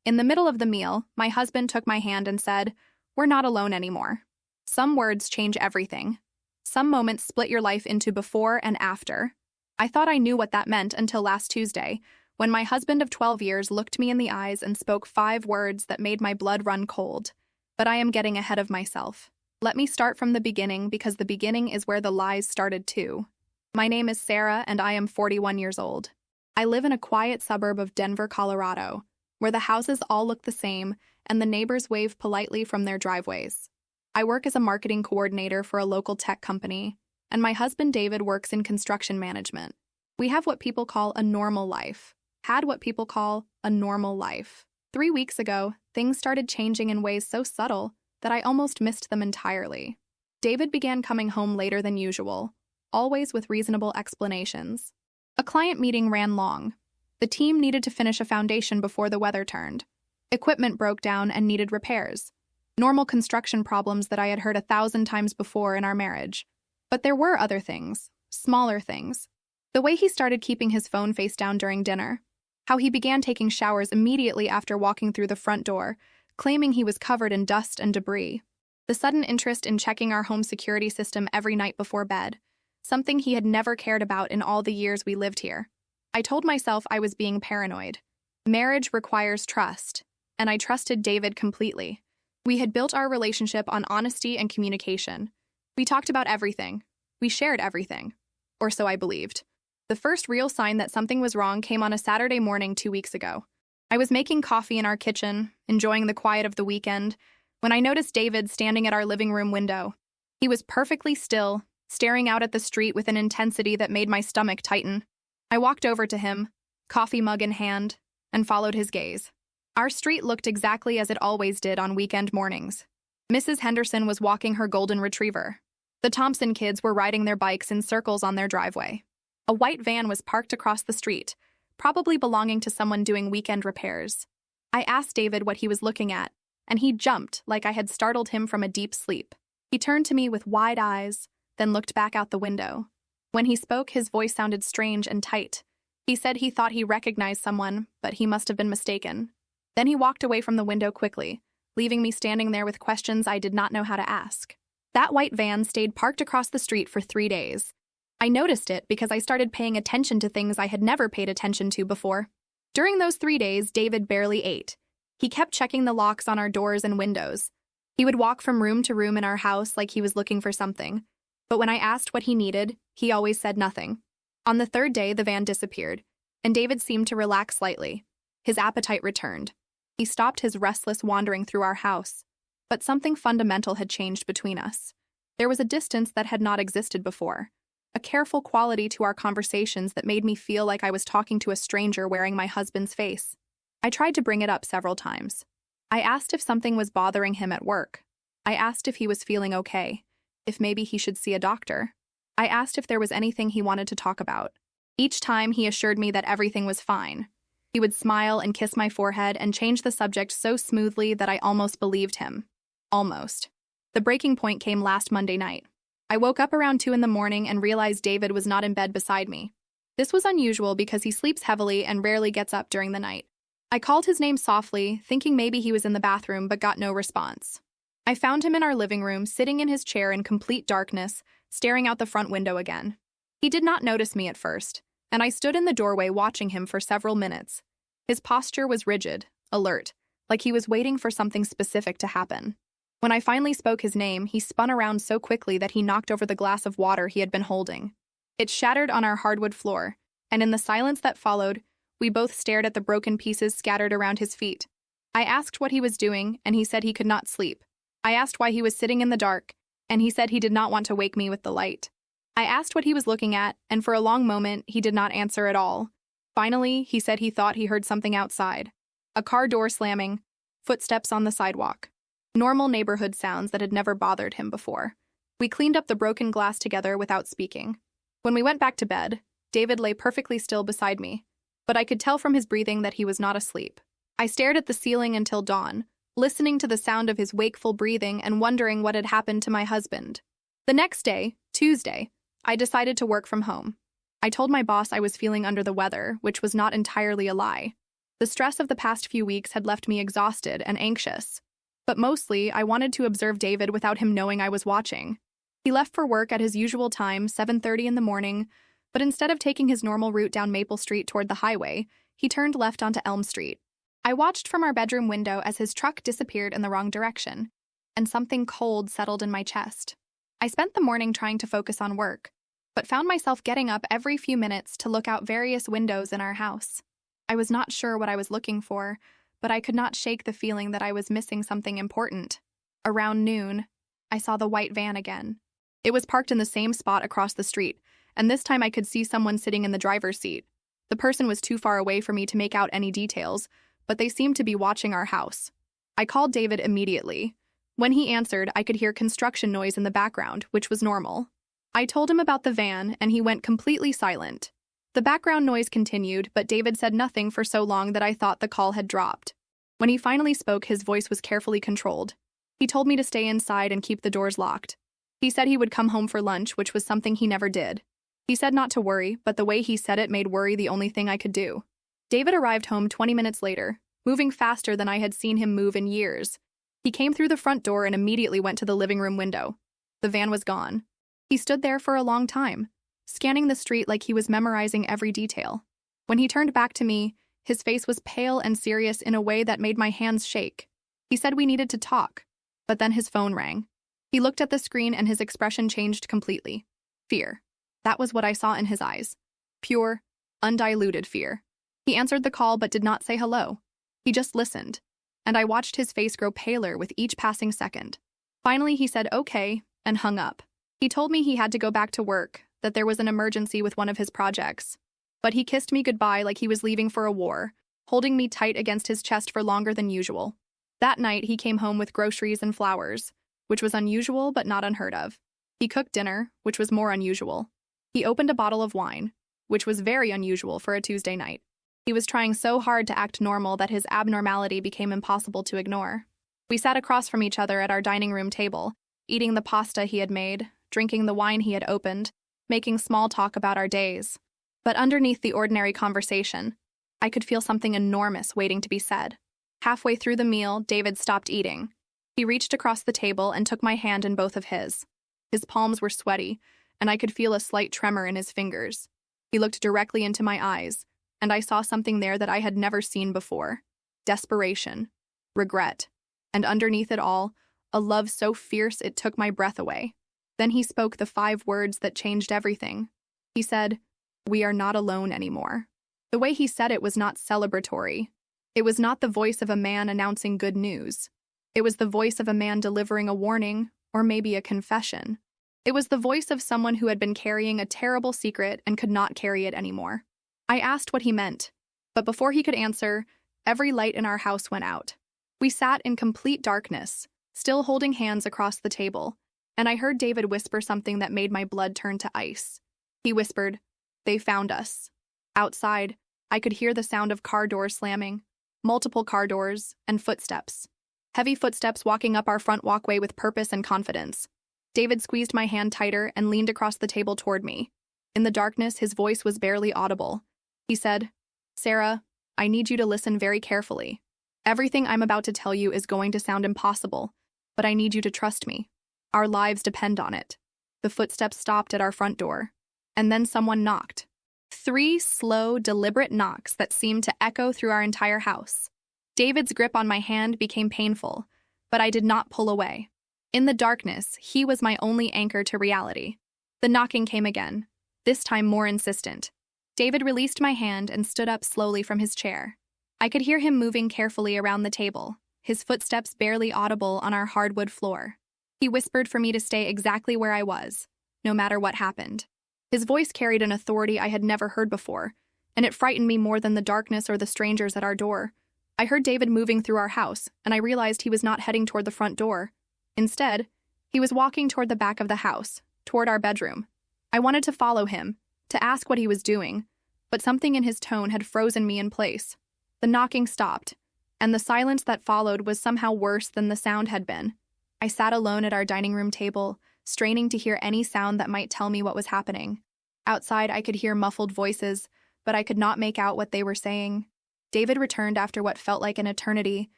In the middle of the meal, my husband took my hand and said, "We're not alone anymore." Some words change everything. Some moments split your life into before and after. I thought I knew what that meant until last Tuesday, when my husband of 12 years looked me in the eyes and spoke 5 words that made my blood run cold. But I am getting ahead of myself. Let me start from the beginning, because the beginning is where the lies started too. My name is Sarah, and I am 41 years old. I live in a quiet suburb of Denver, Colorado, where the houses all look the same and the neighbors wave politely from their driveways. I work as a marketing coordinator for a local tech company, and my husband David works in construction management. We have what people call a normal life. Had what people call a normal life. 3 weeks ago, things started changing in ways so subtle that I almost missed them entirely. David began coming home later than usual, always with reasonable explanations. A client meeting ran long. The team needed to finish a foundation before the weather turned. Equipment broke down and needed repairs. Normal construction problems that I had heard 1,000 times before in our marriage. But there were other things, smaller things. The way he started keeping his phone face down during dinner. How he began taking showers immediately after walking through the front door, claiming he was covered in dust and debris. The sudden interest in checking our home security system every night before bed. Something he had never cared about in all the years we lived here. I told myself I was being paranoid. Marriage requires trust, and I trusted David completely. We had built our relationship on honesty and communication. We talked about everything. We shared everything. Or so I believed. The first real sign that something was wrong came on a Saturday morning 2 weeks ago. I was making coffee in our kitchen, enjoying the quiet of the weekend, when I noticed David standing at our living room window. He was perfectly still, staring out at the street with an intensity that made my stomach tighten. I walked over to him, coffee mug in hand, and followed his gaze. Our street looked exactly as it always did on weekend mornings. Mrs. Henderson was walking her golden retriever. The Thompson kids were riding their bikes in circles on their driveway. A white van was parked across the street, probably belonging to someone doing weekend repairs. I asked David what he was looking at, and he jumped like I had startled him from a deep sleep. He turned to me with wide eyes, then looked back out the window. When he spoke, his voice sounded strange and tight. He said he thought he recognized someone, but he must have been mistaken. Then he walked away from the window quickly, leaving me standing there with questions I did not know how to ask. That white van stayed parked across the street for 3 days. I noticed it because I started paying attention to things I had never paid attention to before. During those 3 days, David barely ate. He kept checking the locks on our doors and windows. He would walk from room to room in our house like he was looking for something. But when I asked what he needed, he always said nothing. On the 3rd day, the van disappeared, and David seemed to relax slightly. His appetite returned. He stopped his restless wandering through our house. But something fundamental had changed between us. There was a distance that had not existed before. A careful quality to our conversations that made me feel like I was talking to a stranger wearing my husband's face. I tried to bring it up several times. I asked if something was bothering him at work. I asked if he was feeling okay, if maybe he should see a doctor. I asked if there was anything he wanted to talk about. Each time he assured me that everything was fine. He would smile and kiss my forehead and change the subject so smoothly that I almost believed him. Almost. The breaking point came last Monday night. I woke up around 2 in the morning and realized David was not in bed beside me. This was unusual because he sleeps heavily and rarely gets up during the night. I called his name softly, thinking maybe he was in the bathroom, but got no response. I found him in our living room, sitting in his chair in complete darkness, staring out the front window again. He did not notice me at first, and I stood in the doorway watching him for several minutes. His posture was rigid, alert, like he was waiting for something specific to happen. When I finally spoke his name, he spun around so quickly that he knocked over the glass of water he had been holding. It shattered on our hardwood floor, and in the silence that followed, we both stared at the broken pieces scattered around his feet. I asked what he was doing, and he said he could not sleep. I asked why he was sitting in the dark, and he said he did not want to wake me with the light. I asked what he was looking at, and for a long moment, he did not answer at all. Finally, he said he thought he heard something outside. A car door slamming, footsteps on the sidewalk. Normal neighborhood sounds that had never bothered him before. We cleaned up the broken glass together without speaking. When we went back to bed, David lay perfectly still beside me, but I could tell from his breathing that he was not asleep. I stared at the ceiling until dawn, listening to the sound of his wakeful breathing and wondering what had happened to my husband. The next day, Tuesday, I decided to work from home. I told my boss I was feeling under the weather, which was not entirely a lie. The stress of the past few weeks had left me exhausted and anxious. But mostly, I wanted to observe David without him knowing I was watching. He left for work at his usual time, 7:30 in the morning, but instead of taking his normal route down Maple Street toward the highway, he turned left onto Elm Street. I watched from our bedroom window as his truck disappeared in the wrong direction, and something cold settled in my chest. I spent the morning trying to focus on work, but found myself getting up every few minutes to look out various windows in our house. I was not sure what I was looking for, but I could not shake the feeling that I was missing something important. Around noon, I saw the white van again. It was parked in the same spot across the street, and this time I could see someone sitting in the driver's seat. The person was too far away for me to make out any details, but they seemed to be watching our house. I called David immediately. When he answered, I could hear construction noise in the background, which was normal. I told him about the van, and he went completely silent. The background noise continued, but David said nothing for so long that I thought the call had dropped. When he finally spoke, his voice was carefully controlled. He told me to stay inside and keep the doors locked. He said he would come home for lunch, which was something he never did. He said not to worry, but the way he said it made worry the only thing I could do. David arrived home 20 minutes later, moving faster than I had seen him move in years. He came through the front door and immediately went to the living room window. The van was gone. He stood there for a long time, scanning the street like he was memorizing every detail. When he turned back to me, his face was pale and serious in a way that made my hands shake. He said we needed to talk, but then his phone rang. He looked at the screen and his expression changed completely. Fear. That was what I saw in his eyes. Pure, undiluted fear. He answered the call but did not say hello. He just listened, and I watched his face grow paler with each passing second. Finally, he said okay and hung up. He told me he had to go back to work, that there was an emergency with one of his projects. But he kissed me goodbye like he was leaving for a war, holding me tight against his chest for longer than usual. That night, he came home with groceries and flowers, which was unusual but not unheard of. He cooked dinner, which was more unusual. He opened a bottle of wine, which was very unusual for a Tuesday night. He was trying so hard to act normal that his abnormality became impossible to ignore. We sat across from each other at our dining room table, eating the pasta he had made, drinking the wine he had opened, making small talk about our days. But underneath the ordinary conversation, I could feel something enormous waiting to be said. Halfway through the meal, David stopped eating. He reached across the table and took my hand in both of his. His palms were sweaty, and I could feel a slight tremor in his fingers. He looked directly into my eyes, and I saw something there that I had never seen before. Desperation, regret, and underneath it all, a love so fierce it took my breath away. Then he spoke the 5 words that changed everything. He said, "We are not alone anymore." The way he said it was not celebratory. It was not the voice of a man announcing good news. It was the voice of a man delivering a warning, or maybe a confession. It was the voice of someone who had been carrying a terrible secret and could not carry it anymore. I asked what he meant, but before he could answer, every light in our house went out. We sat in complete darkness, still holding hands across the table, and I heard David whisper something that made my blood turn to ice. He whispered, "They found us." Outside, I could hear the sound of car doors slamming, multiple car doors, and footsteps. Heavy footsteps walking up our front walkway with purpose and confidence. David squeezed my hand tighter and leaned across the table toward me. In the darkness, his voice was barely audible. He said, "Sarah, I need you to listen very carefully. Everything I'm about to tell you is going to sound impossible, but I need you to trust me. Our lives depend on it." The footsteps stopped at our front door, and then someone knocked. 3 slow, deliberate knocks that seemed to echo through our entire house. David's grip on my hand became painful, but I did not pull away. In the darkness, he was my only anchor to reality. The knocking came again, this time more insistent. David released my hand and stood up slowly from his chair. I could hear him moving carefully around the table, his footsteps barely audible on our hardwood floor. He whispered for me to stay exactly where I was, no matter what happened. His voice carried an authority I had never heard before, and it frightened me more than the darkness or the strangers at our door. I heard David moving through our house, and I realized he was not heading toward the front door. Instead, he was walking toward the back of the house, toward our bedroom. I wanted to follow him, to ask what he was doing, but something in his tone had frozen me in place. The knocking stopped, and the silence that followed was somehow worse than the sound had been. I sat alone at our dining room table, straining to hear any sound that might tell me what was happening. Outside, I could hear muffled voices, but I could not make out what they were saying. David returned after what felt like an eternity,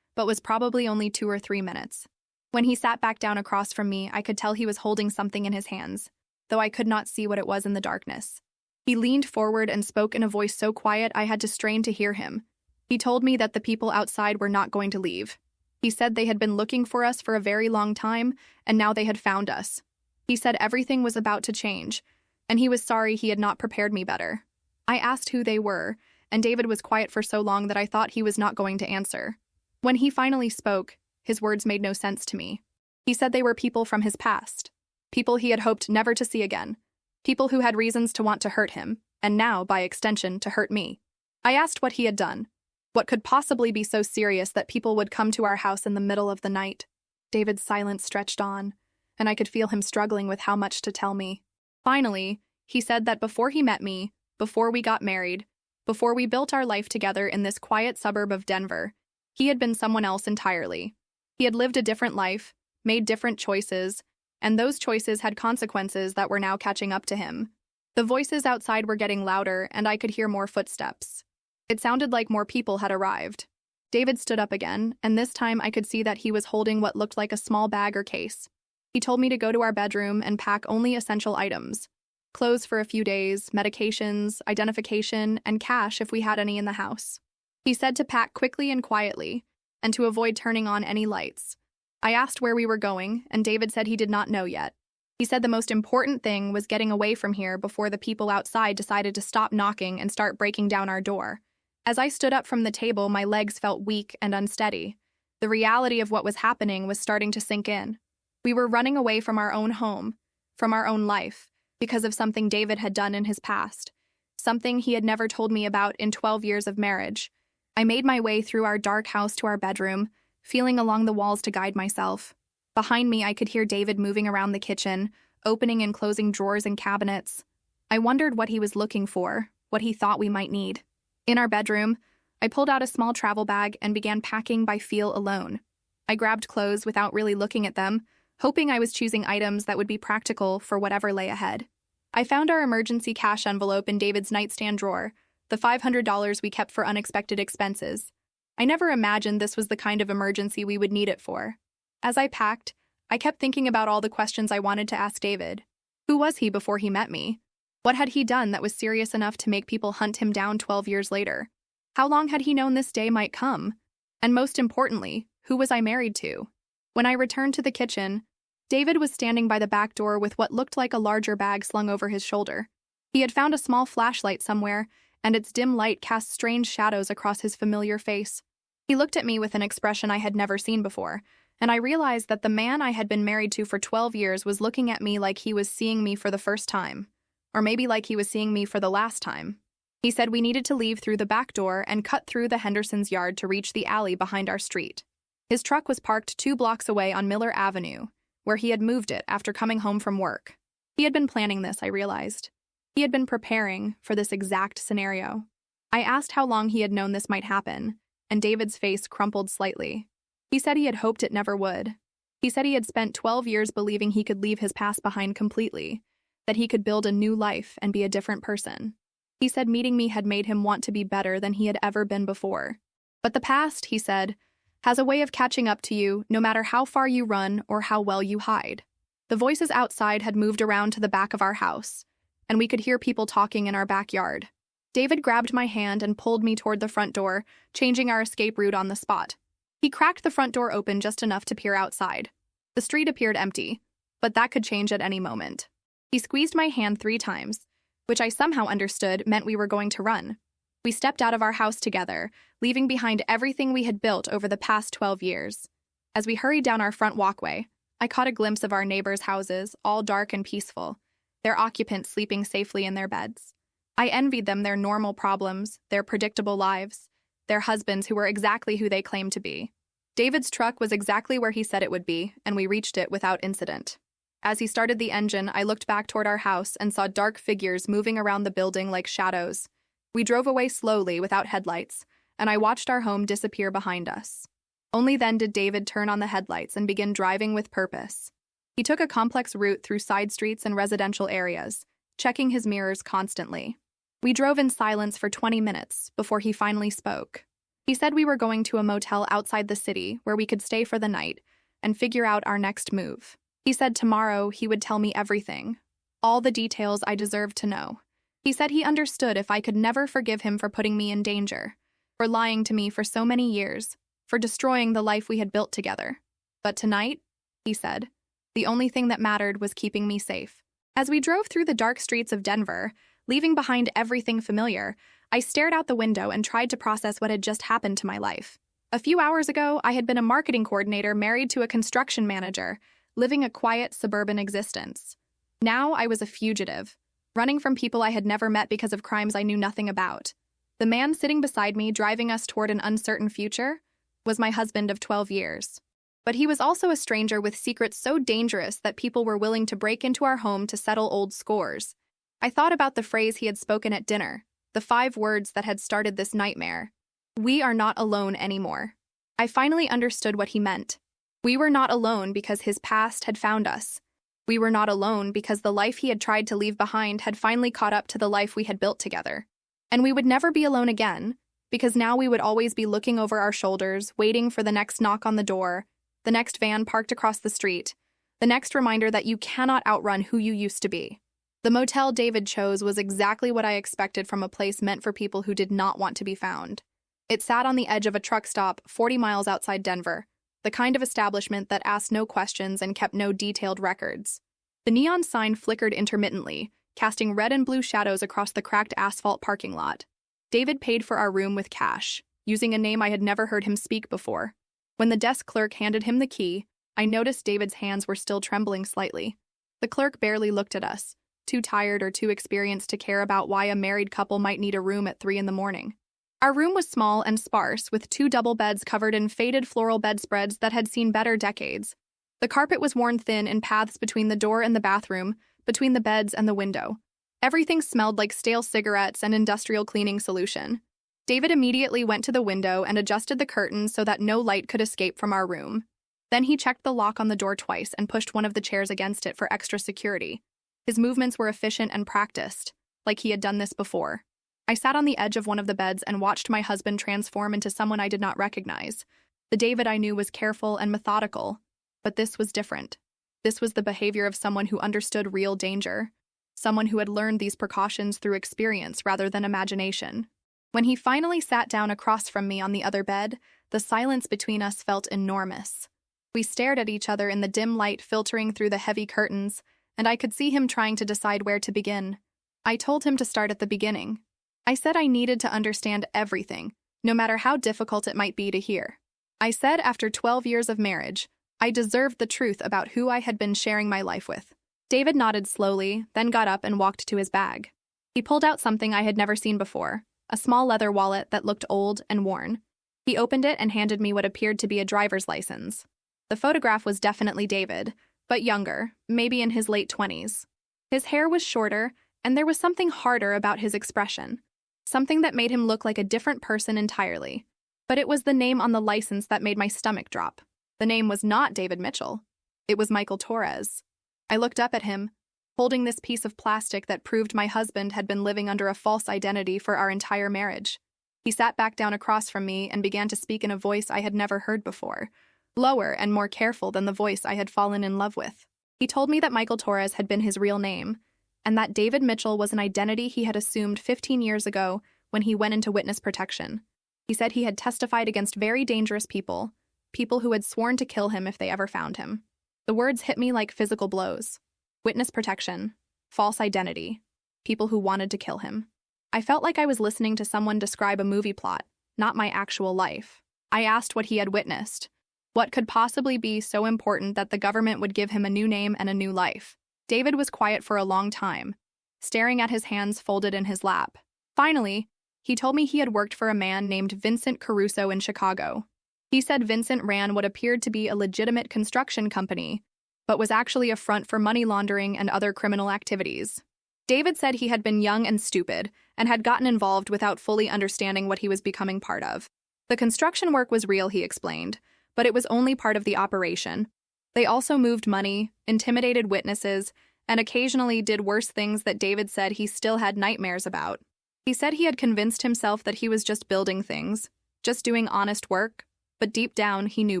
but was probably only 2 or 3 minutes. When he sat back down across from me, I could tell he was holding something in his hands, though I could not see what it was in the darkness. He leaned forward and spoke in a voice so quiet I had to strain to hear him. He told me that the people outside were not going to leave. He said they had been looking for us for a very long time, and now they had found us. He said everything was about to change, and he was sorry he had not prepared me better. I asked who they were, and David was quiet for so long that I thought he was not going to answer. When he finally spoke, his words made no sense to me. He said they were people from his past, people he had hoped never to see again, people who had reasons to want to hurt him, and now, by extension, to hurt me. I asked what he had done. What could possibly be so serious that people would come to our house in the middle of the night? David's silence stretched on, and I could feel him struggling with how much to tell me. Finally, he said that before he met me, before we got married, before we built our life together in this quiet suburb of Denver, he had been someone else entirely. He had lived a different life, made different choices, and those choices had consequences that were now catching up to him. The voices outside were getting louder, and I could hear more footsteps. It sounded like more people had arrived. David stood up again, and this time I could see that he was holding what looked like a small bag or case. He told me to go to our bedroom and pack only essential items: clothes for a few days, medications, identification, and cash if we had any in the house. He said to pack quickly and quietly, and to avoid turning on any lights. I asked where we were going, and David said he did not know yet. He said the most important thing was getting away from here before the people outside decided to stop knocking and start breaking down our door. As I stood up from the table, my legs felt weak and unsteady. The reality of what was happening was starting to sink in. We were running away from our own home, from our own life, because of something David had done in his past, something he had never told me about in 12 years of marriage. I made my way through our dark house to our bedroom, feeling along the walls to guide myself. Behind me, I could hear David moving around the kitchen, opening and closing drawers and cabinets. I wondered what he was looking for, what he thought we might need. In our bedroom, I pulled out a small travel bag and began packing by feel alone. I grabbed clothes without really looking at them, hoping I was choosing items that would be practical for whatever lay ahead. I found our emergency cash envelope in David's nightstand drawer, the $500 we kept for unexpected expenses. I never imagined this was the kind of emergency we would need it for. As I packed, I kept thinking about all the questions I wanted to ask David. Who was he before he met me? What had he done that was serious enough to make people hunt him down 12 years later? How long had he known this day might come? And most importantly, who was I married to? When I returned to the kitchen, David was standing by the back door with what looked like a larger bag slung over his shoulder. He had found a small flashlight somewhere, and its dim light cast strange shadows across his familiar face. He looked at me with an expression I had never seen before, and I realized that the man I had been married to for 12 years was looking at me like he was seeing me for the first time. Or maybe like he was seeing me for the last time. He said we needed to leave through the back door and cut through the Hendersons' yard to reach the alley behind our street. His truck was parked 2 blocks away on Miller Avenue, where he had moved it after coming home from work. He had been planning this, I realized. He had been preparing for this exact scenario. I asked how long he had known this might happen, and David's face crumpled slightly. He said he had hoped it never would. He said he had spent 12 years believing he could leave his past behind completely, that he could build a new life and be a different person. He said meeting me had made him want to be better than he had ever been before. But the past, he said, has a way of catching up to you no matter how far you run or how well you hide. The voices outside had moved around to the back of our house, and we could hear people talking in our backyard. David grabbed my hand and pulled me toward the front door, changing our escape route on the spot. He cracked the front door open just enough to peer outside. The street appeared empty, but that could change at any moment. He squeezed my hand 3 times, which I somehow understood meant we were going to run. We stepped out of our house together, leaving behind everything we had built over the past 12 years. As we hurried down our front walkway, I caught a glimpse of our neighbors' houses, all dark and peaceful, their occupants sleeping safely in their beds. I envied them their normal problems, their predictable lives, their husbands who were exactly who they claimed to be. David's truck was exactly where he said it would be, and we reached it without incident. As he started the engine, I looked back toward our house and saw dark figures moving around the building like shadows. We drove away slowly without headlights, and I watched our home disappear behind us. Only then did David turn on the headlights and begin driving with purpose. He took a complex route through side streets and residential areas, checking his mirrors constantly. We drove in silence for 20 minutes before he finally spoke. He said we were going to a motel outside the city where we could stay for the night and figure out our next move. He said tomorrow he would tell me everything, all the details I deserved to know. He said he understood if I could never forgive him for putting me in danger, for lying to me for so many years, for destroying the life we had built together. But tonight, he said, the only thing that mattered was keeping me safe. As we drove through the dark streets of Denver, leaving behind everything familiar, I stared out the window and tried to process what had just happened to my life. A few hours ago, I had been a marketing coordinator married to a construction manager, living a quiet suburban existence. Now I was a fugitive, running from people I had never met because of crimes I knew nothing about. The man sitting beside me, driving us toward an uncertain future, was my husband of 12 years. But he was also a stranger with secrets so dangerous that people were willing to break into our home to settle old scores. I thought about the phrase he had spoken at dinner, the 5 words that had started this nightmare. We are not alone anymore. I finally understood what he meant. We were not alone because his past had found us. We were not alone because the life he had tried to leave behind had finally caught up to the life we had built together. And we would never be alone again, because now we would always be looking over our shoulders, waiting for the next knock on the door, the next van parked across the street, the next reminder that you cannot outrun who you used to be. The motel David chose was exactly what I expected from a place meant for people who did not want to be found. It sat on the edge of a truck stop 40 miles outside Denver, the kind of establishment that asked no questions and kept no detailed records. The neon sign flickered intermittently, casting red and blue shadows across the cracked asphalt parking lot. David paid for our room with cash, using a name I had never heard him speak before. When the desk clerk handed him the key, I noticed David's hands were still trembling slightly. The clerk barely looked at us, too tired or too experienced to care about why a married couple might need a room at 3 a.m. Our room was small and sparse, with 2 double beds covered in faded floral bedspreads that had seen better decades. The carpet was worn thin in paths between the door and the bathroom, between the beds and the window. Everything smelled like stale cigarettes and industrial cleaning solution. David immediately went to the window and adjusted the curtains so that no light could escape from our room. Then he checked the lock on the door twice and pushed one of the chairs against it for extra security. His movements were efficient and practiced, like he had done this before. I sat on the edge of one of the beds and watched my husband transform into someone I did not recognize. The David I knew was careful and methodical, but this was different. This was the behavior of someone who understood real danger, someone who had learned these precautions through experience rather than imagination. When he finally sat down across from me on the other bed, the silence between us felt enormous. We stared at each other in the dim light filtering through the heavy curtains, and I could see him trying to decide where to begin. I told him to start at the beginning. I said I needed to understand everything, no matter how difficult it might be to hear. I said after 12 years of marriage, I deserved the truth about who I had been sharing my life with. David nodded slowly, then got up and walked to his bag. He pulled out something I had never seen before, a small leather wallet that looked old and worn. He opened it and handed me what appeared to be a driver's license. The photograph was definitely David, but younger, maybe in his late 20s. His hair was shorter, and there was something harder about his expression, something that made him look like a different person entirely. But it was the name on the license that made my stomach drop. The name was not David Mitchell. It was Michael Torres. I looked up at him, holding this piece of plastic that proved my husband had been living under a false identity for our entire marriage. He sat back down across from me and began to speak in a voice I had never heard before, lower and more careful than the voice I had fallen in love with. He told me that Michael Torres had been his real name, and that David Mitchell was an identity he had assumed 15 years ago when he went into witness protection. He said he had testified against very dangerous people, people who had sworn to kill him if they ever found him. The words hit me like physical blows. Witness protection, false identity, people who wanted to kill him. I felt like I was listening to someone describe a movie plot, not my actual life. I asked what he had witnessed. What could possibly be so important that the government would give him a new name and a new life? David was quiet for a long time, staring at his hands folded in his lap. Finally, he told me he had worked for a man named Vincent Caruso in Chicago. He said Vincent ran what appeared to be a legitimate construction company, but was actually a front for money laundering and other criminal activities. David said he had been young and stupid and had gotten involved without fully understanding what he was becoming part of. The construction work was real, he explained, but it was only part of the operation. They also moved money, intimidated witnesses, and occasionally did worse things that David said he still had nightmares about. He said he had convinced himself that he was just building things, just doing honest work, but deep down he knew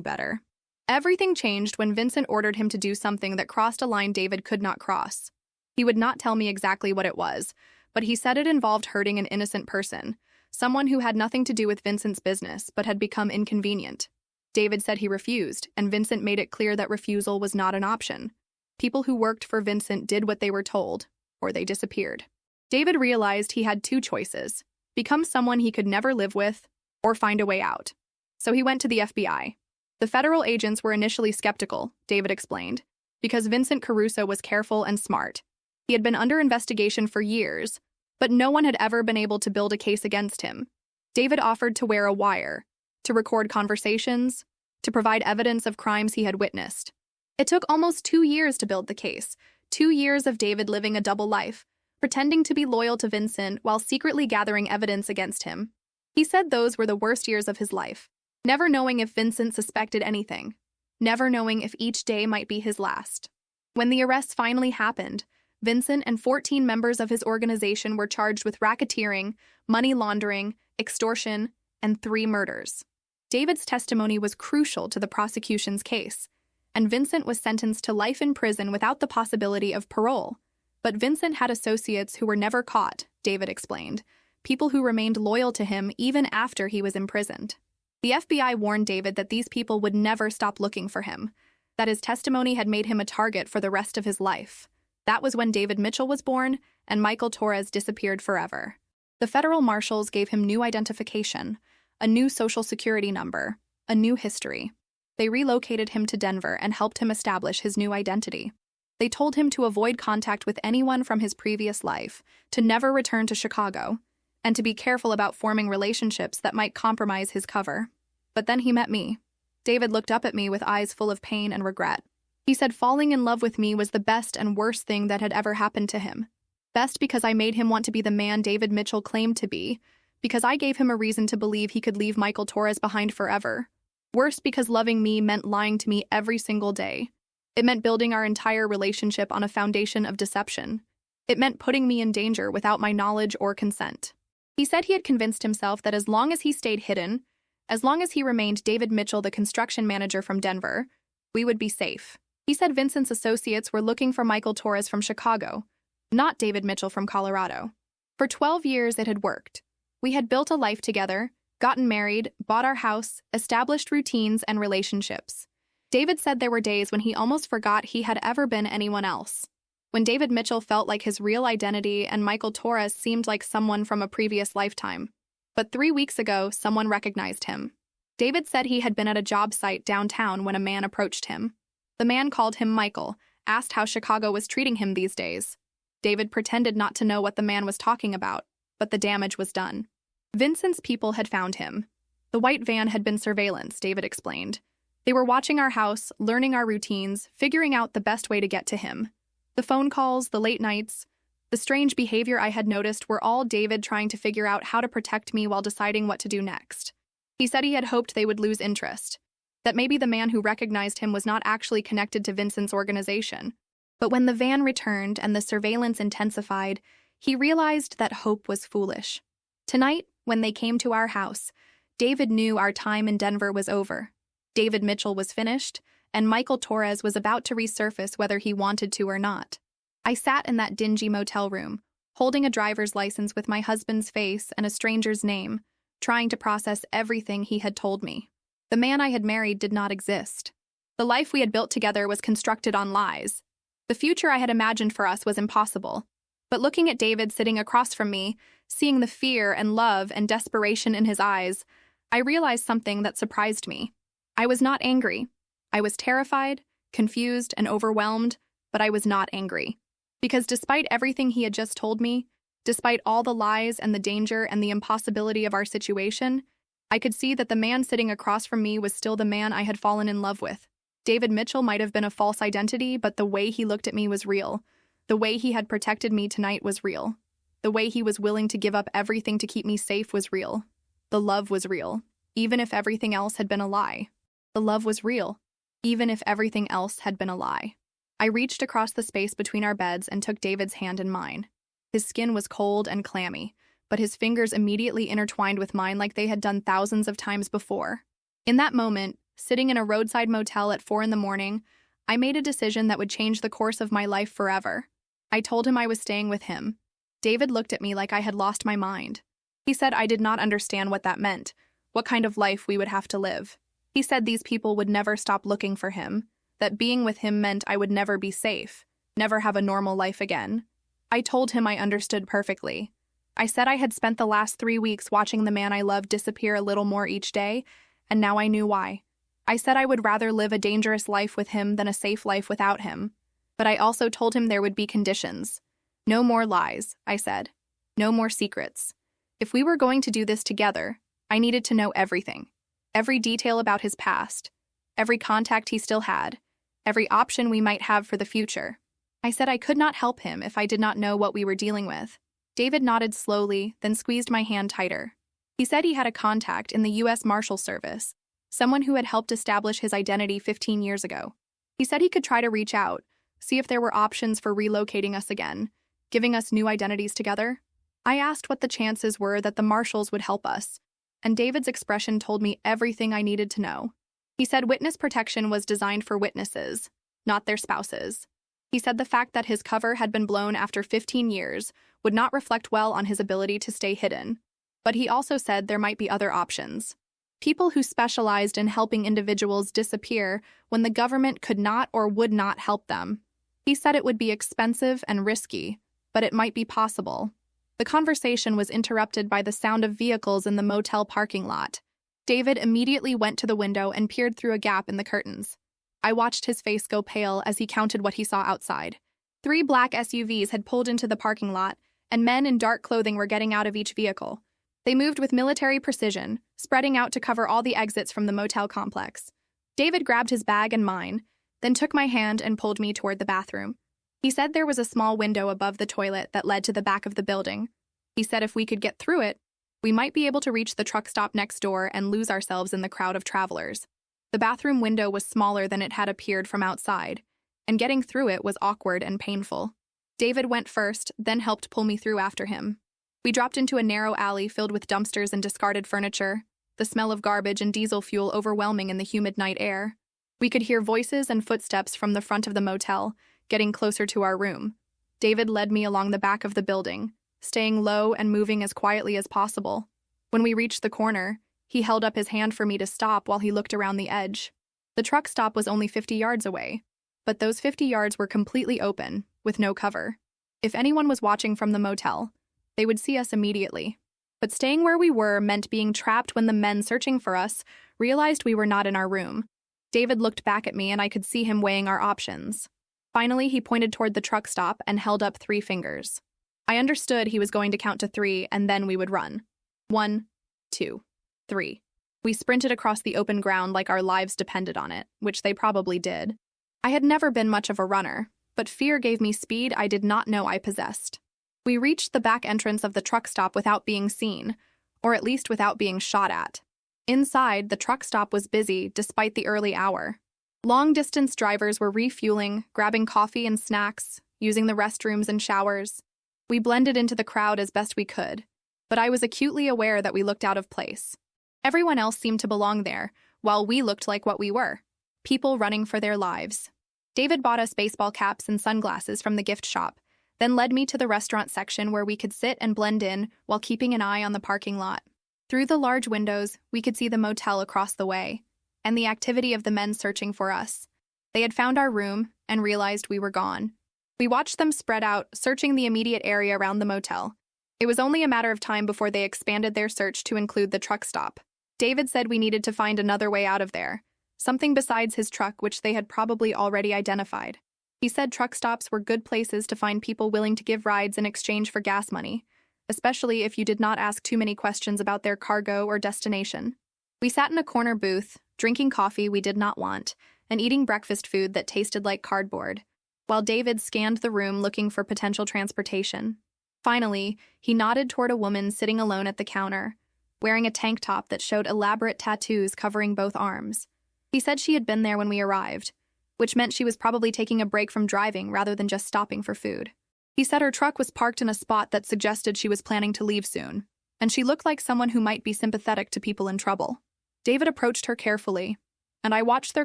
better. Everything changed when Vincent ordered him to do something that crossed a line David could not cross. He would not tell me exactly what it was, but he said it involved hurting an innocent person, someone who had nothing to do with Vincent's business but had become inconvenient. David said he refused, and Vincent made it clear that refusal was not an option. People who worked for Vincent did what they were told, or they disappeared. David realized he had two choices: become someone he could never live with, or find a way out. So he went to the FBI. The federal agents were initially skeptical, David explained, because Vincent Caruso was careful and smart. He had been under investigation for years, but no one had ever been able to build a case against him. David offered to wear a wire, to record conversations, to provide evidence of crimes he had witnessed. It took almost 2 years to build the case, 2 years of David living a double life, pretending to be loyal to Vincent while secretly gathering evidence against him. He said those were the worst years of his life, never knowing if Vincent suspected anything, never knowing if each day might be his last. When the arrests finally happened, Vincent and 14 members of his organization were charged with racketeering, money laundering, extortion, and 3 murders. David's testimony was crucial to the prosecution's case, and Vincent was sentenced to life in prison without the possibility of parole. But Vincent had associates who were never caught, David explained, people who remained loyal to him even after he was imprisoned. The FBI warned David that these people would never stop looking for him, that his testimony had made him a target for the rest of his life. That was when David Mitchell was born and Michael Torres disappeared forever. The federal marshals gave him new identification, a new social security number, a new history. They relocated him to Denver and helped him establish his new identity. They told him to avoid contact with anyone from his previous life, to never return to Chicago, and to be careful about forming relationships that might compromise his cover. But then he met me. David looked up at me with eyes full of pain and regret. He said falling in love with me was the best and worst thing that had ever happened to him. Best because I made him want to be the man David Mitchell claimed to be, because I gave him a reason to believe he could leave Michael Torres behind forever. Worst because loving me meant lying to me every single day. It meant building our entire relationship on a foundation of deception. It meant putting me in danger without my knowledge or consent. He said he had convinced himself that as long as he stayed hidden, as long as he remained David Mitchell, the construction manager from Denver, we would be safe. He said Vincent's associates were looking for Michael Torres from Chicago, not David Mitchell from Colorado. For 12 years it had worked. We had built a life together, gotten married, bought our house, established routines and relationships. David said there were days when he almost forgot he had ever been anyone else, when David Mitchell felt like his real identity and Michael Torres seemed like someone from a previous lifetime. But 3 weeks ago, someone recognized him. David said he had been at a job site downtown when a man approached him. The man called him Michael, asked how Chicago was treating him these days. David pretended not to know what the man was talking about, but the damage was done. Vincent's people had found him. The white van had been surveillance, David explained. They were watching our house, learning our routines, figuring out the best way to get to him. The phone calls, the late nights, the strange behavior I had noticed were all David trying to figure out how to protect me while deciding what to do next. He said he had hoped they would lose interest, that maybe the man who recognized him was not actually connected to Vincent's organization. But when the van returned and the surveillance intensified, he realized that hope was foolish. Tonight, when they came to our house, David knew our time in Denver was over. David Mitchell was finished, and Michael Torres was about to resurface whether he wanted to or not. I sat in that dingy motel room, holding a driver's license with my husband's face and a stranger's name, trying to process everything he had told me. The man I had married did not exist. The life we had built together was constructed on lies. The future I had imagined for us was impossible. But looking at David sitting across from me, seeing the fear and love and desperation in his eyes, I realized something that surprised me. I was not angry. I was terrified, confused, and overwhelmed, but I was not angry. Because despite everything he had just told me, despite all the lies and the danger and the impossibility of our situation, I could see that the man sitting across from me was still the man I had fallen in love with. David Mitchell might have been a false identity, but the way he looked at me was real. The way he had protected me tonight was real. The way he was willing to give up everything to keep me safe was real. The love was real, even if everything else had been a lie. The love was real, even if everything else had been a lie. I reached across the space between our beds and took David's hand in mine. His skin was cold and clammy, but his fingers immediately intertwined with mine like they had done thousands of times before. In that moment, sitting in a roadside motel at 4 in the morning, I made a decision that would change the course of my life forever. I told him I was staying with him. David looked at me like I had lost my mind. He said I did not understand what that meant, what kind of life we would have to live. He said these people would never stop looking for him, that being with him meant I would never be safe, never have a normal life again. I told him I understood perfectly. I said I had spent the last 3 weeks watching the man I loved disappear a little more each day, and now I knew why. I said I would rather live a dangerous life with him than a safe life without him. But I also told him there would be conditions. No more lies, I said. No more secrets. If we were going to do this together, I needed to know everything. Every detail about his past. Every contact he still had. Every option we might have for the future. I said I could not help him if I did not know what we were dealing with. David nodded slowly, then squeezed my hand tighter. He said he had a contact in the U.S. Marshal Service, someone who had helped establish his identity 15 years ago. He said he could try to reach out, see if there were options for relocating us again, giving us new identities together. I asked what the chances were that the Marshals would help us, and David's expression told me everything I needed to know. He said witness protection was designed for witnesses, not their spouses. He said the fact that his cover had been blown after 15 years would not reflect well on his ability to stay hidden. But he also said there might be other options. People who specialized in helping individuals disappear when the government could not or would not help them. He said it would be expensive and risky, but it might be possible. The conversation was interrupted by the sound of vehicles in the motel parking lot. David immediately went to the window and peered through a gap in the curtains. I watched his face go pale as he counted what he saw outside. 3 black SUVs had pulled into the parking lot, and men in dark clothing were getting out of each vehicle. They moved with military precision, spreading out to cover all the exits from the motel complex. David grabbed his bag and mine, then took my hand and pulled me toward the bathroom. He said there was a small window above the toilet that led to the back of the building. He said if we could get through it, we might be able to reach the truck stop next door and lose ourselves in the crowd of travelers. The bathroom window was smaller than it had appeared from outside, and getting through it was awkward and painful. David went first, then helped pull me through after him. We dropped into a narrow alley filled with dumpsters and discarded furniture, the smell of garbage and diesel fuel overwhelming in the humid night air. We could hear voices and footsteps from the front of the motel, getting closer to our room. David led me along the back of the building, staying low and moving as quietly as possible. When we reached the corner, he held up his hand for me to stop while he looked around the edge. The truck stop was only 50 yards away, but those 50 yards were completely open, with no cover. If anyone was watching from the motel, they would see us immediately. But staying where we were meant being trapped when the men searching for us realized we were not in our room. David looked back at me and I could see him weighing our options. Finally, he pointed toward the truck stop and held up 3 fingers. I understood he was going to count to 3 and then we would run. 1, 2, 3. We sprinted across the open ground like our lives depended on it, which they probably did. I had never been much of a runner, but fear gave me speed I did not know I possessed. We reached the back entrance of the truck stop without being seen, or at least without being shot at. Inside, the truck stop was busy despite the early hour. Long-distance drivers were refueling, grabbing coffee and snacks, using the restrooms and showers. We blended into the crowd as best we could, but I was acutely aware that we looked out of place. Everyone else seemed to belong there, while we looked like what we were, people running for their lives. David bought us baseball caps and sunglasses from the gift shop, then led me to the restaurant section where we could sit and blend in while keeping an eye on the parking lot. Through the large windows, we could see the motel across the way, and the activity of the men searching for us. They had found our room and realized we were gone. We watched them spread out, searching the immediate area around the motel. It was only a matter of time before they expanded their search to include the truck stop. David said we needed to find another way out of there, something besides his truck which they had probably already identified. He said truck stops were good places to find people willing to give rides in exchange for gas money, especially if you did not ask too many questions about their cargo or destination. We sat in a corner booth, drinking coffee we did not want, and eating breakfast food that tasted like cardboard, while David scanned the room looking for potential transportation. Finally, he nodded toward a woman sitting alone at the counter, wearing a tank top that showed elaborate tattoos covering both arms. He said she had been there when we arrived, which meant she was probably taking a break from driving rather than just stopping for food. He said her truck was parked in a spot that suggested she was planning to leave soon, and she looked like someone who might be sympathetic to people in trouble. David approached her carefully, and I watched their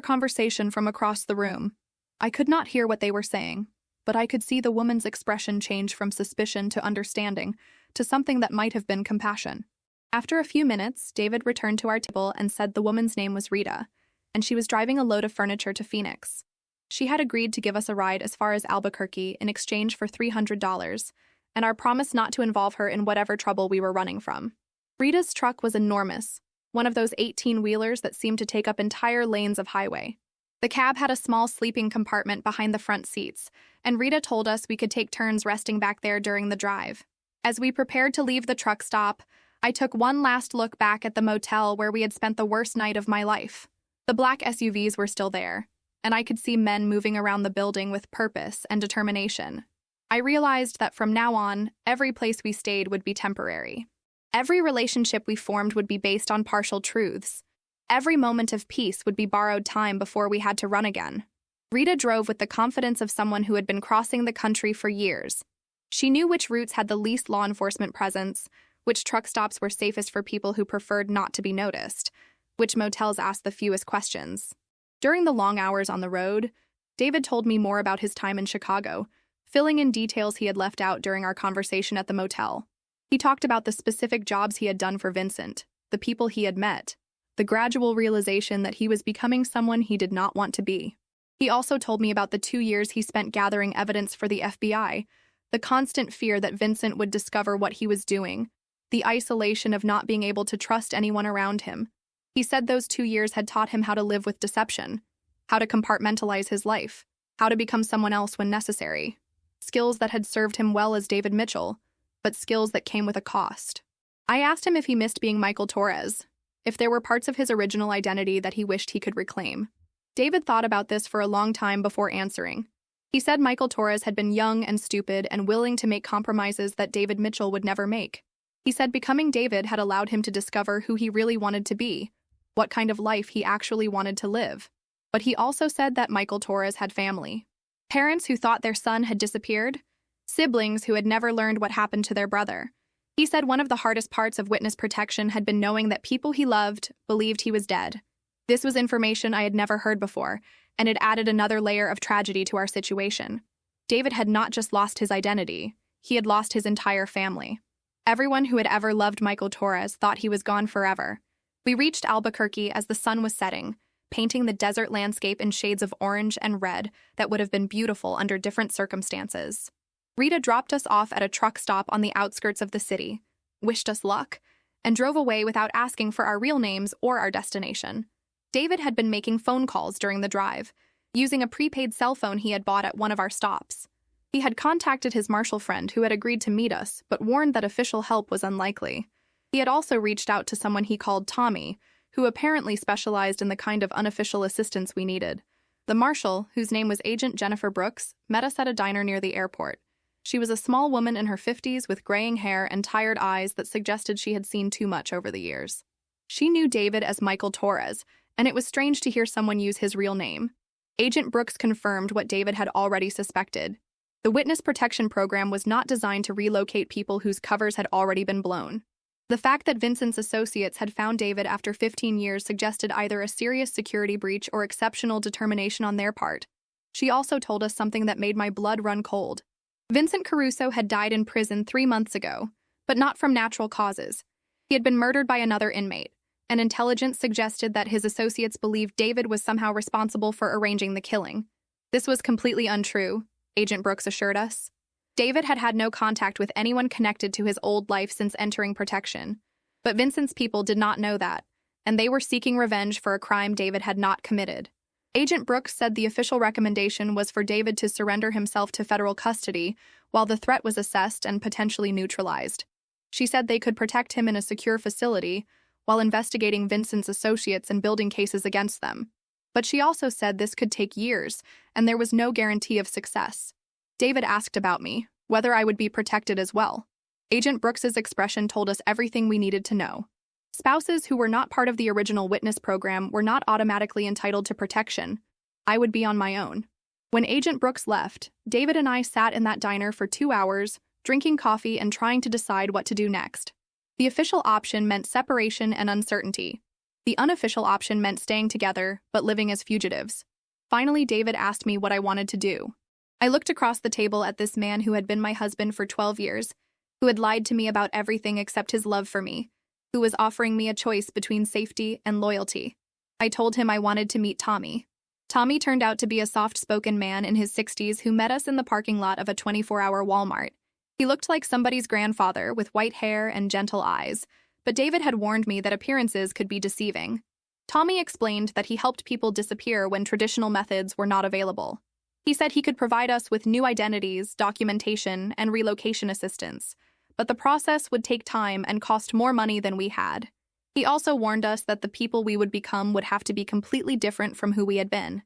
conversation from across the room. I could not hear what they were saying, but I could see the woman's expression change from suspicion to understanding to something that might have been compassion. After a few minutes, David returned to our table and said the woman's name was Rita, and she was driving a load of furniture to Phoenix. She had agreed to give us a ride as far as Albuquerque in exchange for $300, and our promise not to involve her in whatever trouble we were running from. Rita's truck was enormous, one of those 18-wheelers that seemed to take up entire lanes of highway. The cab had a small sleeping compartment behind the front seats, and Rita told us we could take turns resting back there during the drive. As we prepared to leave the truck stop, I took one last look back at the motel where we had spent the worst night of my life. The black SUVs were still there, and I could see men moving around the building with purpose and determination. I realized that from now on, every place we stayed would be temporary. Every relationship we formed would be based on partial truths. Every moment of peace would be borrowed time before we had to run again. Rita drove with the confidence of someone who had been crossing the country for years. She knew which routes had the least law enforcement presence, which truck stops were safest for people who preferred not to be noticed, which motels asked the fewest questions. During the long hours on the road, David told me more about his time in Chicago, filling in details he had left out during our conversation at the motel. He talked about the specific jobs he had done for Vincent, the people he had met, the gradual realization that he was becoming someone he did not want to be. He also told me about the 2 years he spent gathering evidence for the FBI, the constant fear that Vincent would discover what he was doing, the isolation of not being able to trust anyone around him. He said those 2 years had taught him how to live with deception, how to compartmentalize his life, how to become someone else when necessary. Skills that had served him well as David Mitchell, but skills that came with a cost. I asked him if he missed being Michael Torres, if there were parts of his original identity that he wished he could reclaim. David thought about this for a long time before answering. He said Michael Torres had been young and stupid and willing to make compromises that David Mitchell would never make. He said becoming David had allowed him to discover who he really wanted to be, what kind of life he actually wanted to live. But he also said that Michael Torres had family. Parents who thought their son had disappeared, siblings who had never learned what happened to their brother. He said one of the hardest parts of witness protection had been knowing that people he loved believed he was dead. This was information I had never heard before, and it added another layer of tragedy to our situation. David had not just lost his identity, he had lost his entire family. Everyone who had ever loved Michael Torres thought he was gone forever. We reached Albuquerque as the sun was setting, painting the desert landscape in shades of orange and red that would have been beautiful under different circumstances. Rita dropped us off at a truck stop on the outskirts of the city, wished us luck, and drove away without asking for our real names or our destination. David had been making phone calls during the drive, using a prepaid cell phone he had bought at one of our stops. He had contacted his Marshall friend who had agreed to meet us, but warned that official help was unlikely. He had also reached out to someone he called Tommy, who apparently specialized in the kind of unofficial assistance we needed. The Marshal, whose name was Agent Jennifer Brooks, met us at a diner near the airport. She was a small woman in her 50s with graying hair and tired eyes that suggested she had seen too much over the years. She knew David as Michael Torres, and it was strange to hear someone use his real name. Agent Brooks confirmed what David had already suspected. The witness protection program was not designed to relocate people whose covers had already been blown. The fact that Vincent's associates had found David after 15 years suggested either a serious security breach or exceptional determination on their part. She also told us something that made my blood run cold. Vincent Caruso had died in prison 3 months ago, but not from natural causes. He had been murdered by another inmate, and intelligence suggested that his associates believed David was somehow responsible for arranging the killing. This was completely untrue, Agent Brooks assured us. David had had no contact with anyone connected to his old life since entering protection. But Vincent's people did not know that, and they were seeking revenge for a crime David had not committed. Agent Brooks said the official recommendation was for David to surrender himself to federal custody while the threat was assessed and potentially neutralized. She said they could protect him in a secure facility while investigating Vincent's associates and building cases against them. But she also said this could take years, and there was no guarantee of success. David asked about me, whether I would be protected as well. Agent Brooks's expression told us everything we needed to know. Spouses who were not part of the original witness program were not automatically entitled to protection. I would be on my own. When Agent Brooks left, David and I sat in that diner for 2 hours, drinking coffee and trying to decide what to do next. The official option meant separation and uncertainty. The unofficial option meant staying together, but living as fugitives. Finally, David asked me what I wanted to do. I looked across the table at this man who had been my husband for 12 years, who had lied to me about everything except his love for me, who was offering me a choice between safety and loyalty. I told him I wanted to meet Tommy. Tommy turned out to be a soft-spoken man in his 60s who met us in the parking lot of a 24-hour Walmart. He looked like somebody's grandfather with white hair and gentle eyes, but David had warned me that appearances could be deceiving. Tommy explained that he helped people disappear when traditional methods were not available. He said he could provide us with new identities, documentation, and relocation assistance, but the process would take time and cost more money than we had. He also warned us that the people we would become would have to be completely different from who we had been.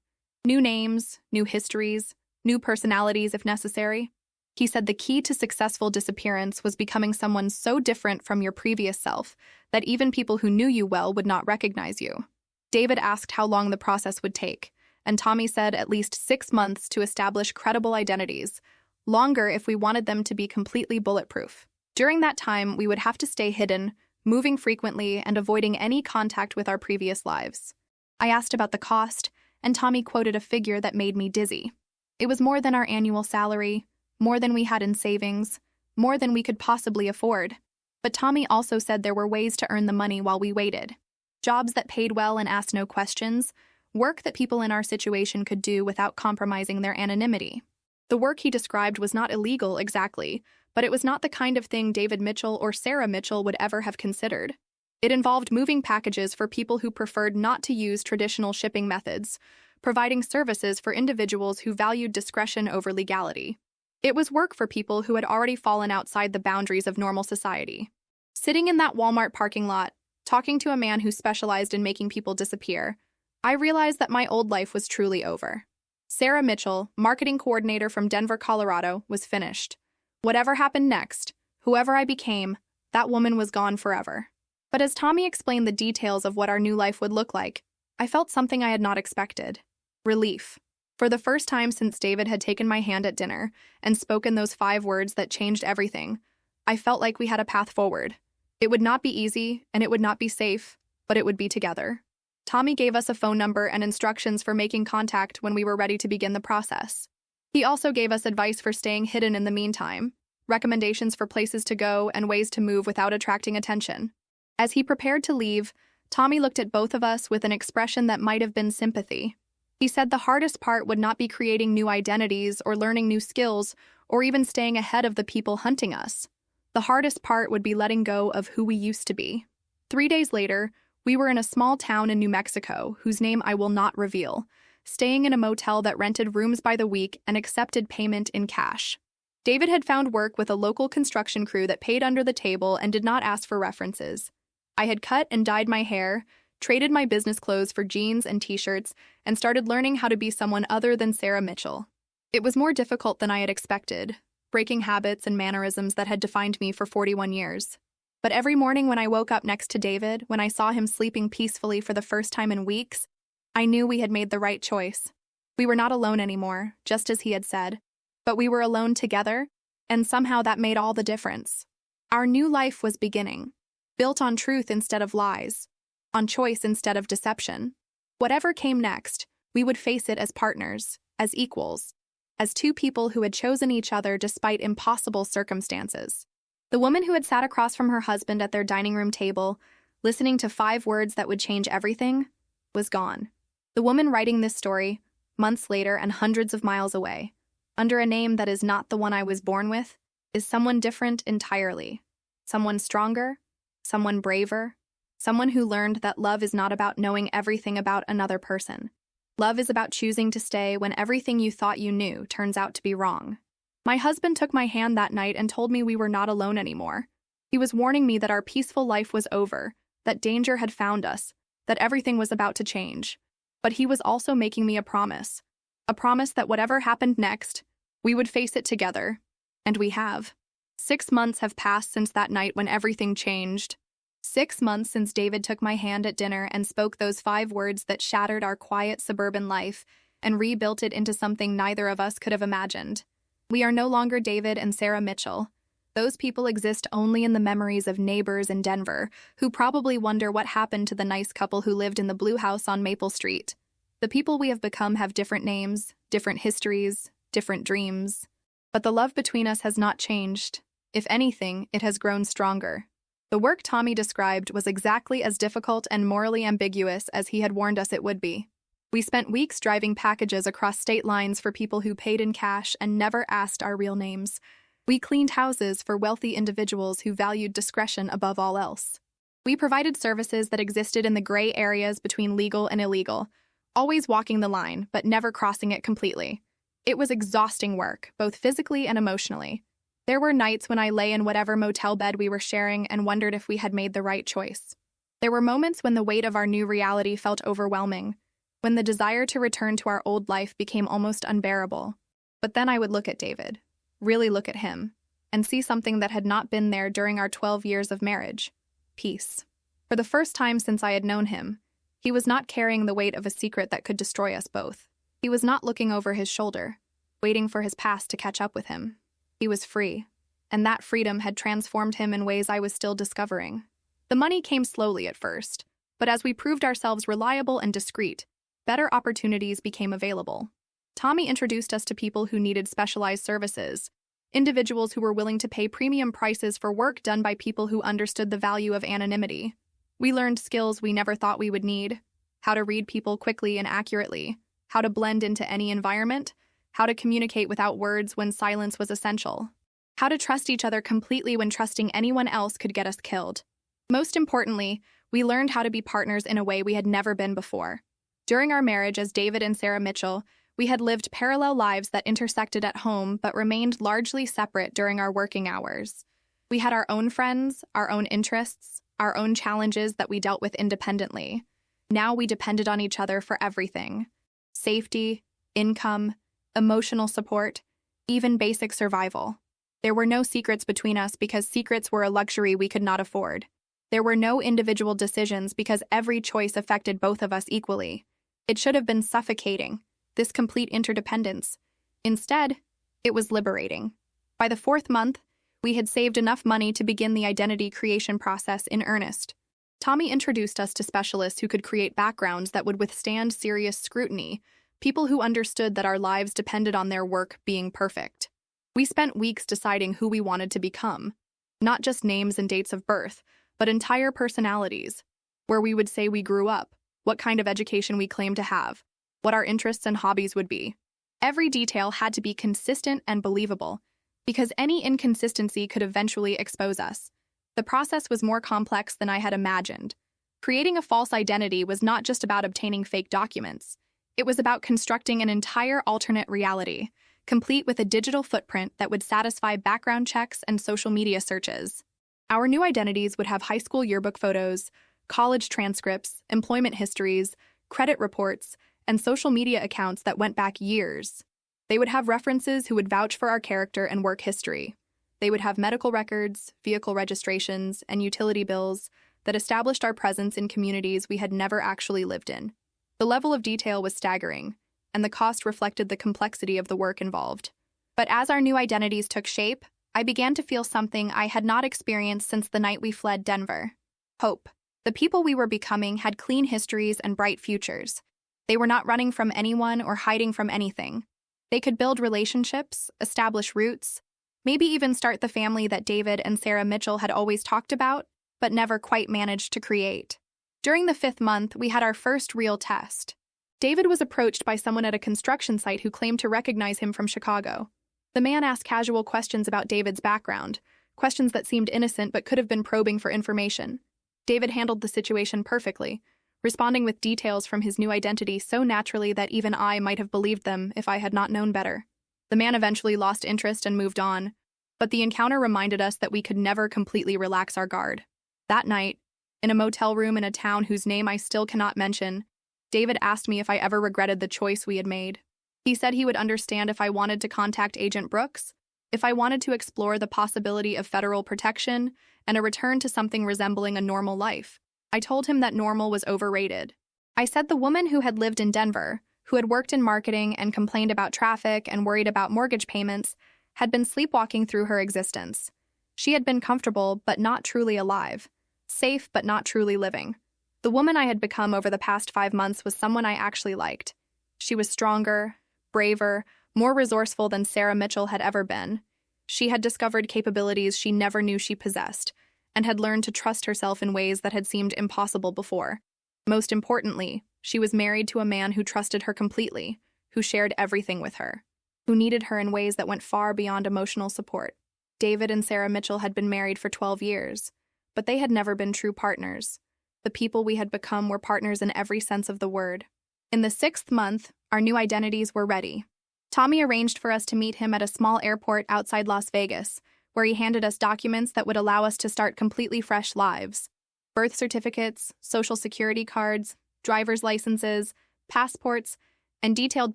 New names, new histories, new personalities if necessary. He said the key to successful disappearance was becoming someone so different from your previous self that even people who knew you well would not recognize you. David asked how long the process would take, and Tommy said at least 6 months to establish credible identities, longer if we wanted them to be completely bulletproof. During that time, we would have to stay hidden, moving frequently and avoiding any contact with our previous lives. I asked about the cost, and Tommy quoted a figure that made me dizzy. It was more than our annual salary, more than we had in savings, more than we could possibly afford. But Tommy also said there were ways to earn the money while we waited. Jobs that paid well and asked no questions, work that people in our situation could do without compromising their anonymity. The work he described was not illegal exactly, but it was not the kind of thing David Mitchell or Sarah Mitchell would ever have considered. It involved moving packages for people who preferred not to use traditional shipping methods, providing services for individuals who valued discretion over legality. It was work for people who had already fallen outside the boundaries of normal society. Sitting in that Walmart parking lot, talking to a man who specialized in making people disappear, I realized that my old life was truly over. Sarah Mitchell, marketing coordinator from Denver, Colorado, was finished. Whatever happened next, whoever I became, that woman was gone forever. But as Tommy explained the details of what our new life would look like, I felt something I had not expected. Relief. For the first time since David had taken my hand at dinner and spoken those 5 words that changed everything, I felt like we had a path forward. It would not be easy, and it would not be safe, but it would be together. Tommy gave us a phone number and instructions for making contact when we were ready to begin the process. He also gave us advice for staying hidden in the meantime, recommendations for places to go and ways to move without attracting attention. As he prepared to leave, Tommy looked at both of us with an expression that might have been sympathy. He said the hardest part would not be creating new identities or learning new skills or even staying ahead of the people hunting us. The hardest part would be letting go of who we used to be. 3 days later, we were in a small town in New Mexico, whose name I will not reveal, staying in a motel that rented rooms by the week and accepted payment in cash. David had found work with a local construction crew that paid under the table and did not ask for references. I had cut and dyed my hair, traded my business clothes for jeans and t-shirts, and started learning how to be someone other than Sarah Mitchell. It was more difficult than I had expected, breaking habits and mannerisms that had defined me for 41 years. But every morning when I woke up next to David, when I saw him sleeping peacefully for the first time in weeks, I knew we had made the right choice. We were not alone anymore, just as he had said, but we were alone together, and somehow that made all the difference. Our new life was beginning, built on truth instead of lies, on choice instead of deception. Whatever came next, we would face it as partners, as equals, as 2 people who had chosen each other despite impossible circumstances. The woman who had sat across from her husband at their dining room table, listening to 5 words that would change everything, was gone. The woman writing this story, months later and hundreds of miles away, under a name that is not the one I was born with, is someone different entirely. Someone stronger, someone braver, someone who learned that love is not about knowing everything about another person. Love is about choosing to stay when everything you thought you knew turns out to be wrong. My husband took my hand that night and told me we were not alone anymore. He was warning me that our peaceful life was over, that danger had found us, that everything was about to change. But he was also making me a promise that whatever happened next, we would face it together. And we have. 6 months have passed since that night when everything changed. 6 months since David took my hand at dinner and spoke those 5 words that shattered our quiet suburban life and rebuilt it into something neither of us could have imagined. We are no longer David and Sarah Mitchell. Those people exist only in the memories of neighbors in Denver, who probably wonder what happened to the nice couple who lived in the blue house on Maple Street. The people we have become have different names, different histories, different dreams. But the love between us has not changed. If anything, it has grown stronger. The work Tommy described was exactly as difficult and morally ambiguous as he had warned us it would be. We spent weeks driving packages across state lines for people who paid in cash and never asked our real names. We cleaned houses for wealthy individuals who valued discretion above all else. We provided services that existed in the gray areas between legal and illegal, always walking the line, but never crossing it completely. It was exhausting work, both physically and emotionally. There were nights when I lay in whatever motel bed we were sharing and wondered if we had made the right choice. There were moments when the weight of our new reality felt overwhelming, when the desire to return to our old life became almost unbearable. But then I would look at David, really look at him, and see something that had not been there during our 12 years of marriage: peace. For the first time since I had known him, he was not carrying the weight of a secret that could destroy us both. He was not looking over his shoulder, waiting for his past to catch up with him. He was free, and that freedom had transformed him in ways I was still discovering. The money came slowly at first, but as we proved ourselves reliable and discreet, better opportunities became available. Tommy introduced us to people who needed specialized services, individuals who were willing to pay premium prices for work done by people who understood the value of anonymity. We learned skills we never thought we would need: how to read people quickly and accurately, how to blend into any environment, how to communicate without words when silence was essential, how to trust each other completely when trusting anyone else could get us killed. Most importantly, we learned how to be partners in a way we had never been before. During our marriage as David and Sarah Mitchell, we had lived parallel lives that intersected at home but remained largely separate during our working hours. We had our own friends, our own interests, our own challenges that we dealt with independently. Now we depended on each other for everything: safety, income, emotional support, even basic survival. There were no secrets between us because secrets were a luxury we could not afford. There were no individual decisions because every choice affected both of us equally. It should have been suffocating, this complete interdependence. Instead, it was liberating. By the 4th month, we had saved enough money to begin the identity creation process in earnest. Tommy introduced us to specialists who could create backgrounds that would withstand serious scrutiny, people who understood that our lives depended on their work being perfect. We spent weeks deciding who we wanted to become, not just names and dates of birth, but entire personalities, where we would say we grew up, what kind of education we claimed to have, what our interests and hobbies would be. Every detail had to be consistent and believable, because any inconsistency could eventually expose us. The process was more complex than I had imagined. Creating a false identity was not just about obtaining fake documents. It was about constructing an entire alternate reality, complete with a digital footprint that would satisfy background checks and social media searches. Our new identities would have high school yearbook photos, college transcripts, employment histories, credit reports, and social media accounts that went back years. They would have references who would vouch for our character and work history. They would have medical records, vehicle registrations, and utility bills that established our presence in communities we had never actually lived in. The level of detail was staggering, and the cost reflected the complexity of the work involved. But as our new identities took shape, I began to feel something I had not experienced since the night we fled Denver: hope. The people we were becoming had clean histories and bright futures. They were not running from anyone or hiding from anything. They could build relationships, establish roots, maybe even start the family that David and Sarah Mitchell had always talked about, but never quite managed to create. During the 5th month, we had our first real test. David was approached by someone at a construction site who claimed to recognize him from Chicago. The man asked casual questions about David's background, questions that seemed innocent but could have been probing for information. David handled the situation perfectly, responding with details from his new identity so naturally that even I might have believed them if I had not known better. The man eventually lost interest and moved on, but the encounter reminded us that we could never completely relax our guard. That night, in a motel room in a town whose name I still cannot mention, David asked me if I ever regretted the choice we had made. He said he would understand if I wanted to contact Agent Brooks, if I wanted to explore the possibility of federal protection and a return to something resembling a normal life. I told him that normal was overrated. I said the woman who had lived in Denver, who had worked in marketing and complained about traffic and worried about mortgage payments, had been sleepwalking through her existence. She had been comfortable but not truly alive, safe but not truly living. The woman I had become over the past 5 months was someone I actually liked. She was stronger, braver, more resourceful than Sarah Mitchell had ever been. She had discovered capabilities she never knew she possessed, and had learned to trust herself in ways that had seemed impossible before. Most importantly, she was married to a man who trusted her completely, who shared everything with her, who needed her in ways that went far beyond emotional support. David and Sarah Mitchell had been married for 12 years, but they had never been true partners. The people we had become were partners in every sense of the word. In the 6th month, our new identities were ready. Tommy arranged for us to meet him at a small airport outside Las Vegas, where he handed us documents that would allow us to start completely fresh lives. Birth certificates, social security cards, driver's licenses, passports, and detailed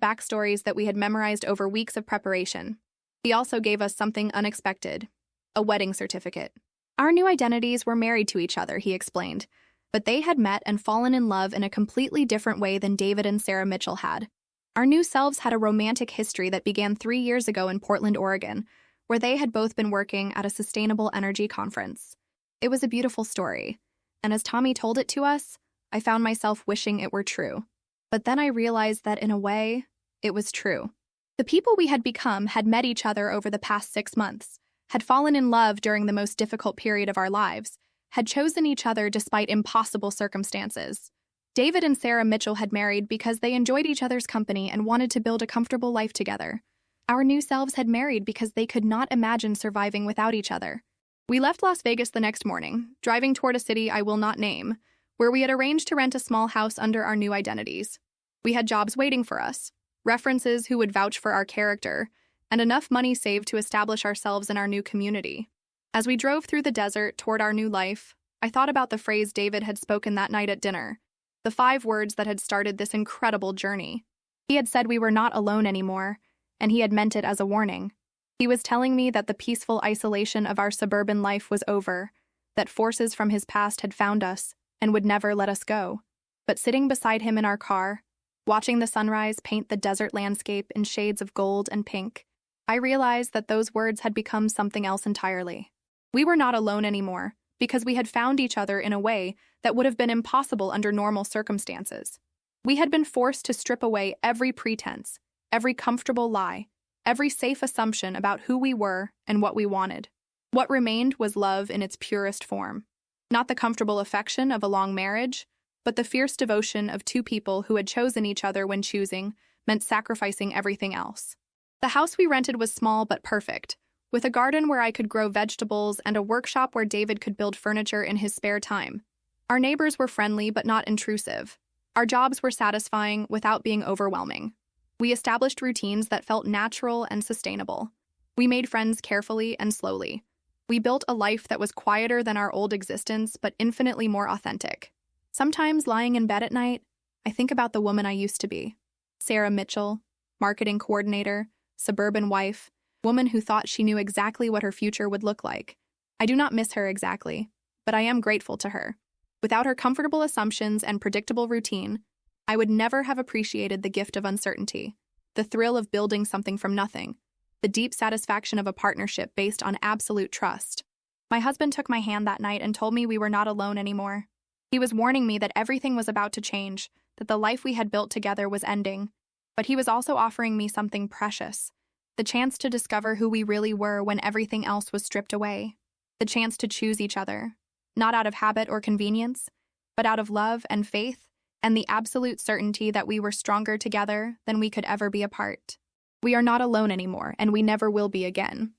backstories that we had memorized over weeks of preparation. He also gave us something unexpected: a wedding certificate. Our new identities were married to each other, he explained, but they had met and fallen in love in a completely different way than David and Sarah Mitchell had. Our new selves had a romantic history that began 3 years ago in Portland, Oregon, where they had both been working at a sustainable energy conference. It was a beautiful story, and as Tommy told it to us, I found myself wishing it were true. But then I realized that, in a way, it was true. The people we had become had met each other over the past 6 months, had fallen in love during the most difficult period of our lives, had chosen each other despite impossible circumstances. David and Sarah Mitchell had married because they enjoyed each other's company and wanted to build a comfortable life together. Our new selves had married because they could not imagine surviving without each other. We left Las Vegas the next morning, driving toward a city I will not name, where we had arranged to rent a small house under our new identities. We had jobs waiting for us, references who would vouch for our character, and enough money saved to establish ourselves in our new community. As we drove through the desert toward our new life, I thought about the phrase David had spoken that night at dinner, the 5 words that had started this incredible journey. He had said we were not alone anymore, and he had meant it as a warning. He was telling me that the peaceful isolation of our suburban life was over, that forces from his past had found us and would never let us go. But sitting beside him in our car, watching the sunrise paint the desert landscape in shades of gold and pink, I realized that those words had become something else entirely. We were not alone anymore, because we had found each other in a way that would have been impossible under normal circumstances. We had been forced to strip away every pretense, every comfortable lie, every safe assumption about who we were and what we wanted. What remained was love in its purest form. Not the comfortable affection of a long marriage, but the fierce devotion of 2 people who had chosen each other when choosing meant sacrificing everything else. The house we rented was small but perfect, with a garden where I could grow vegetables and a workshop where David could build furniture in his spare time. Our neighbors were friendly but not intrusive. Our jobs were satisfying without being overwhelming. We established routines that felt natural and sustainable. We made friends carefully and slowly. We built a life that was quieter than our old existence but infinitely more authentic. Sometimes, lying in bed at night, I think about the woman I used to be. Sarah Mitchell, marketing coordinator, suburban wife, woman who thought she knew exactly what her future would look like. I do not miss her exactly, but I am grateful to her. Without her comfortable assumptions and predictable routine, I would never have appreciated the gift of uncertainty, the thrill of building something from nothing, the deep satisfaction of a partnership based on absolute trust. My husband took my hand that night and told me we were not alone anymore. He was warning me that everything was about to change, that the life we had built together was ending. But he was also offering me something precious, the chance to discover who we really were when everything else was stripped away, the chance to choose each other, not out of habit or convenience, but out of love and faith, and the absolute certainty that we were stronger together than we could ever be apart. We are not alone anymore, and we never will be again.